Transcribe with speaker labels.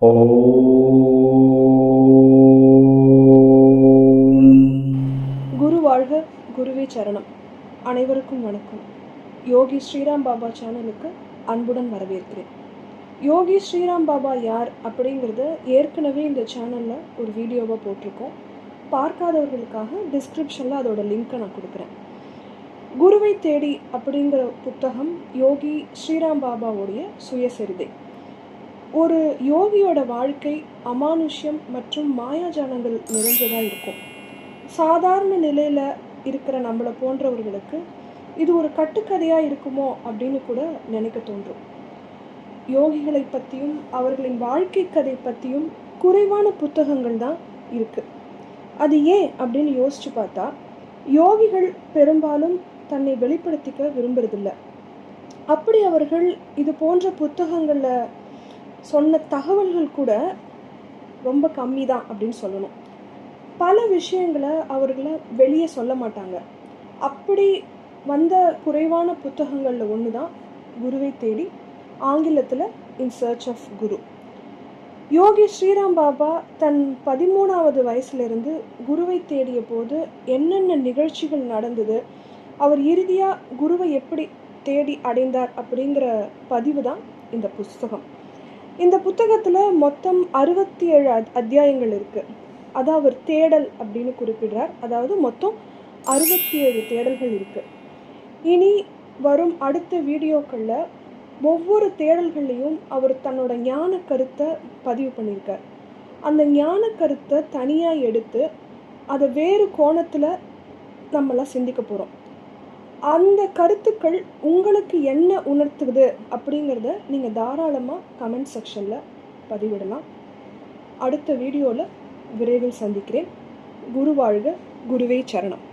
Speaker 1: ஓம்.
Speaker 2: குரு வாழ்க, குருவே சரணம். அனைவருக்கும் வணக்கம். யோகி ஸ்ரீராம் பாபா சேனலுக்கு அன்புடன் வரவேற்கிறேன். யோகி ஸ்ரீராம் பாபா யார் அப்படிங்கிறத ஏற்கனவே இந்த சேனலில் ஒரு வீடியோவாக போட்டிருக்கோம். பார்க்காதவர்களுக்காக டிஸ்கிரிப்ஷனில் அதோட லிங்க்கை நான் கொடுக்குறேன். குருவை தேடி அப்படிங்கிற புத்தகம் யோகி ஸ்ரீராம் பாபாவுடைய சுயசரிதை. ஒரு யோகியோட வாழ்க்கை அமானுஷ்யம் மற்றும் மாயாஜாலங்கள் நிறைஞ்சதாக இருக்கும். சாதாரண நிலையில் இருக்கிற நம்மளை போன்றவர்களுக்கு இது ஒரு கட்டுக்கதையாக இருக்குமோ அப்படின்னு கூட நினைக்க தோன்றும். யோகிகளை பற்றியும் அவர்களின் வாழ்க்கை கதை பற்றியும் குறைவான புத்தகங்கள் தான் இருக்குது. அது ஏன் அப்படின்னு யோசித்து பார்த்தா, யோகிகள் பெரும்பாலும் தன்னை வெளிப்படுத்திக்க விரும்புறதில்லை. அப்படி அவர்கள் இது போன்ற புத்தகங்களில் சொன்ன தகவல்கள் கூட ரொம்ப கம்மி தான் அப்படின்னு சொல்லணும். பல விஷயங்களை அவர்களை வெளியே சொல்ல மாட்டாங்க. அப்படி வந்த குறைவான புத்தகங்களில் ஒன்று தான் குருவை தேடி, ஆங்கிலத்தில் இன் சர்ச் ஆஃப் குரு. யோகி ஸ்ரீராம் பாபா தன் 13வது வயசுலேருந்து குருவை தேடிய போது என்னென்ன நிகழ்ச்சிகள் நடந்தது, அவர் இறுதியாக குருவை எப்படி தேடி அடைந்தார் அப்படிங்கிற பதிவு தான் இந்த புஸ்தகம். இந்த புத்தகத்தில் மொத்தம் 67 அத்தியாயங்கள் இருக்குது. அதை அவர் தேடல் அப்படின்னு குறிப்பிடுறார். அதாவது மொத்தம் 67 தேடல்கள் இருக்குது. இனி வரும் அடுத்த வீடியோக்களில் ஒவ்வொரு தேடல்கள்லையும் அவர் தன்னோட ஞான கருத்தை பதிவு பண்ணியிருக்கார். அந்த ஞான கருத்தை தனியாக எடுத்து அதை வேறு கோணத்தில் நம்மளாம் சிந்திக்க போகிறோம். அந்த கருத்துக்கள் உங்களுக்கு என்ன உணர்த்துது அப்படிங்கிறத நீங்கள் தாராளமாக கமெண்ட் செக்ஷனில் பதிவிடலாம். அடுத்த வீடியோவில் விரைவில் சந்திக்கிறேன். குரு வாழ்க, குருவே சரணம்.